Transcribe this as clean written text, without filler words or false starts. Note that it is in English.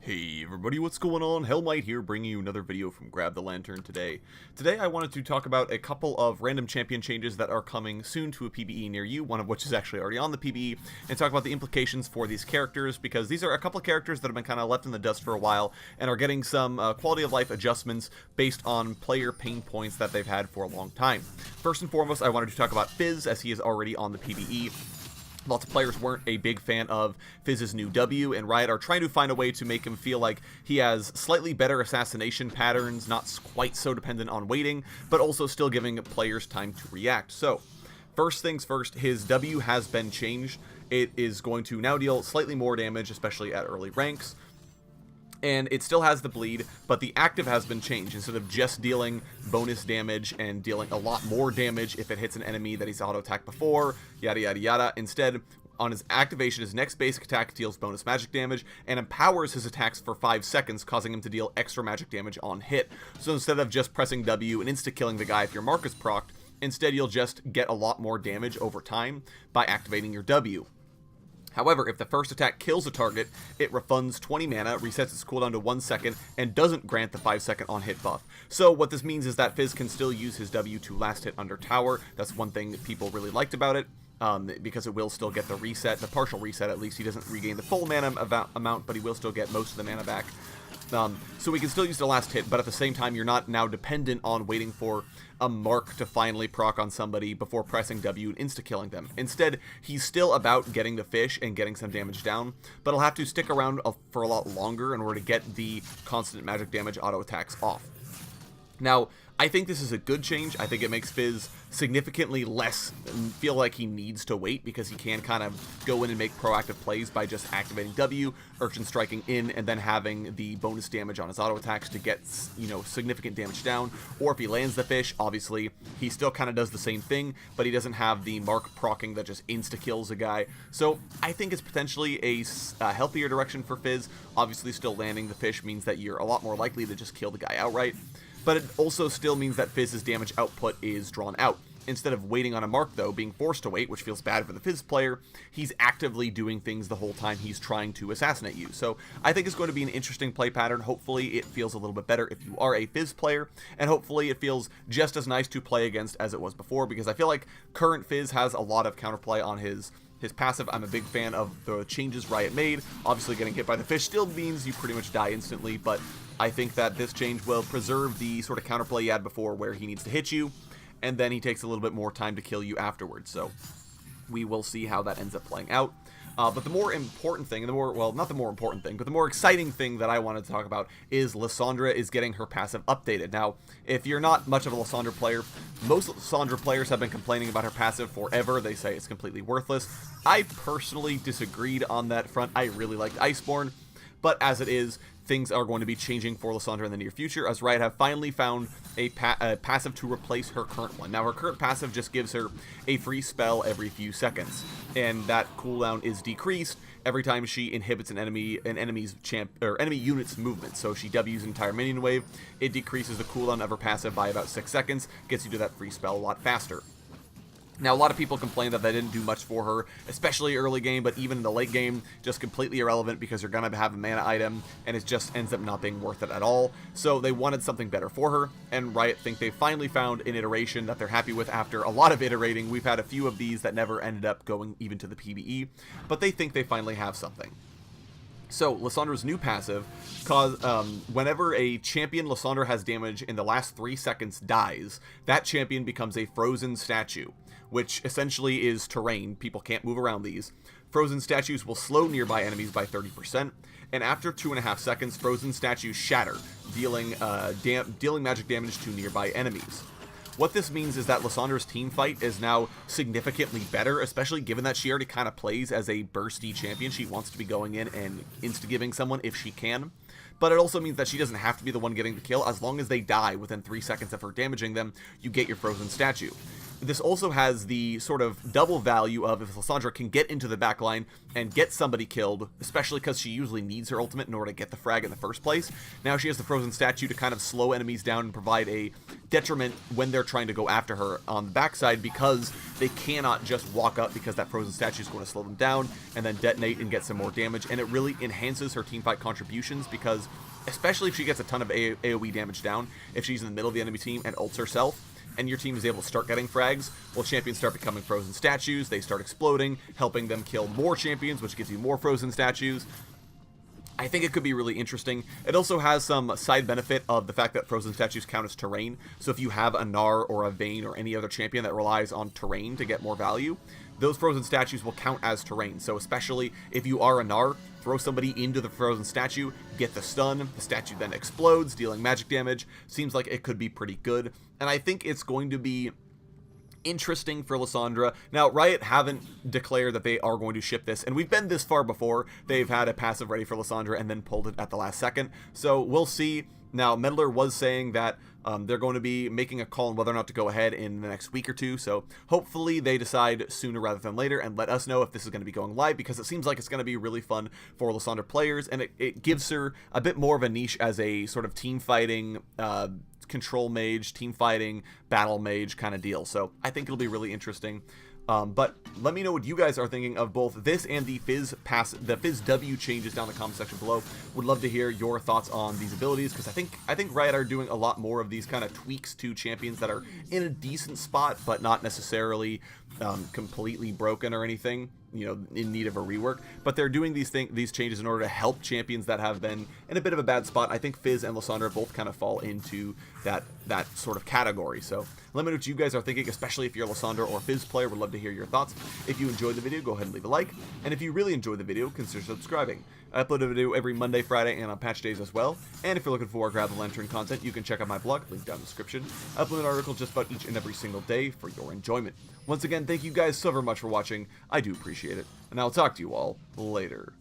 Hey everybody, what's going on? Hellmite here, bringing you another video from Grab the Lantern today. Today I wanted to talk about a couple of random champion changes that are coming soon to a PvE near you, one of which is actually already on the PvE, and talk about the implications for these characters, because these are a couple of characters that have been kind of left in the dust for a while, and are getting some quality of life adjustments based on player pain points that they've had for a long time. First and foremost, I wanted to talk about Fizz, as he is already on the PvE. Lots of players weren't a big fan of Fizz's new W, and Riot are trying to find a way to make him feel like he has slightly better assassination patterns, not quite so dependent on waiting, but also still giving players time to react. So, first things first, his W has been changed. It is going to now deal slightly more damage, especially at early ranks. And it still has the bleed, but the active has been changed. Instead of just dealing bonus damage and dealing a lot more damage if it hits an enemy that he's auto-attacked before, yada yada yada, instead, on his activation, his next basic attack deals bonus magic damage and empowers his attacks for 5 seconds, causing him to deal extra magic damage on hit. So instead of just pressing W and insta-killing the guy if your mark is procced, instead you'll just get a lot more damage over time by activating your W. However, if the first attack kills a target, it refunds 20 mana, resets its cooldown to 1 second, and doesn't grant the 5 second on hit buff. So what this means is that Fizz can still use his W to last hit under tower. That's one thing that people really liked about it, because it will still get the reset, the partial reset at least. He doesn't regain the full mana amount, but he will still get most of the mana back. So we can still use the last hit, but at the same time, you're not now dependent on waiting for a mark to finally proc on somebody before pressing W and insta-killing them. Instead, he's still about getting the fish and getting some damage down, but he'll have to stick around for a lot longer in order to get the constant magic damage auto attacks off. Now, I think this is a good change. I think it makes Fizz significantly less feel like he needs to wait, because he can kind of go in and make proactive plays by just activating W, urchin striking in, and then having the bonus damage on his auto attacks to get, you know, significant damage down. Or if he lands the fish, obviously he still kind of does the same thing, but he doesn't have the mark proccing that just insta kills a guy. So I think it's potentially a healthier direction for Fizz. Obviously, still landing the fish means that you're a lot more likely to just kill the guy outright. But it also still means that Fizz's damage output is drawn out. Instead of waiting on a mark, though, being forced to wait, which feels bad for the Fizz player, he's actively doing things the whole time he's trying to assassinate you. So I think it's going to be an interesting play pattern. Hopefully it feels a little bit better if you are a Fizz player, and hopefully it feels just as nice to play against as it was before, because I feel like current Fizz has a lot of counterplay on his passive. I'm a big fan of the changes Riot made. Obviously, getting hit by the fish still means you pretty much die instantly, but I think that this change will preserve the sort of counterplay you had before, where he needs to hit you, and then he takes a little bit more time to kill you afterwards. So we will see how that ends up playing out. But the more important thing, well, not the more important thing, but the more exciting thing that I wanted to talk about is Lissandra is getting her passive updated. Now, if you're not much of a Lissandra player, most Lissandra players have been complaining about her passive forever. They say it's completely worthless. I personally disagreed on that front. I really liked Iceborne, but as it is, things are going to be changing for Lissandra in the near future, as Riot have finally found a passive to replace her current one. Now, her current passive just gives her a free spell every few seconds, and that cooldown is decreased every time she inhibits an enemy unit's movement. So if she W's an entire minion wave, it decreases the cooldown of her passive by about 6 seconds, gets you to that free spell a lot faster. Now, a lot of people complain that didn't do much for her, especially early game, but even in the late game, just completely irrelevant, because you're going to have a mana item, and it just ends up not being worth it at all. So they wanted something better for her, and Riot think they finally found an iteration that they're happy with after a lot of iterating. We've had a few of these that never ended up going even to the PvE, but they think they finally have something. So, Lissandra's new passive, whenever a champion Lissandra has damage in the last 3 seconds dies, that champion becomes a frozen statue, which essentially is terrain. People can't move around these. Frozen statues will slow nearby enemies by 30%, and after 2.5 seconds, frozen statues shatter, dealing magic damage to nearby enemies. What this means is that Lissandra's team fight is now significantly better, especially given that she already kind of plays as a bursty champion. She wants to be going in and insta-giving someone if she can. But it also means that she doesn't have to be the one getting the kill. As long as they die within 3 seconds of her damaging them, you get your frozen statue. this also has the sort of double value of if Lissandra can get into the backline and get somebody killed, especially because she usually needs her ultimate in order to get the frag in the first place. Now she has the frozen statue to kind of slow enemies down and provide a detriment when they're trying to go after her on the backside, because they cannot just walk up, because that frozen statue is going to slow them down and then detonate and get some more damage. And it really enhances her teamfight contributions, because especially if she gets a ton of AoE damage down, if she's in the middle of the enemy team and ults herself, and your team is able to start getting frags, well, champions start becoming frozen statues, they start exploding, helping them kill more champions, which gives you more frozen statues. I think it could be really interesting. It also has some side benefit of the fact that frozen statues count as terrain, so if you have a Gnar or a Vayne or any other champion that relies on terrain to get more value, those frozen statues will count as terrain. So especially if you are a Gnar, throw somebody into the frozen statue, get the stun, the statue then explodes, dealing magic damage. Seems like it could be pretty good, and I think it's going to be interesting for Lissandra. Now, Riot haven't declared that they are going to ship this, and we've been this far before. They've had a passive ready for Lissandra and then pulled it at the last second, so we'll see. Now, Meddler was saying that they're going to be making a call on whether or not to go ahead in the next week or two, so hopefully they decide sooner rather than later and let us know if this is going to be going live, because it seems like it's going to be really fun for Lissandra players, and it gives her a bit more of a niche as a sort of team fighting control mage, team fighting, battle mage kind of deal. So I think it'll be really interesting. But let me know what you guys are thinking of both this and the Fizz W changes down in the comment section below. Would love to hear your thoughts on these abilities, because I think Riot are doing a lot more of these kind of tweaks to champions that are in a decent spot, but not necessarily completely broken or anything, you know, in need of a rework. But they're doing these changes in order to help champions that have been in a bit of a bad spot. I think Fizz and Lissandra both kind of fall into that sort of category. So let me know what you guys are thinking, especially if you're a Lissandra or Fizz player. Would love to hear your thoughts. If you enjoyed the video, go ahead and leave a like, and if you really enjoyed the video, consider subscribing. I upload a video every Monday, Friday, and on patch days as well. And if you're looking for Grab the Lantern content, you can check out my blog, link down in the description. I upload an article just about each and every single day for your enjoyment. Once again, thank you guys so very much for watching. I do appreciate it, and I'll talk to you all later.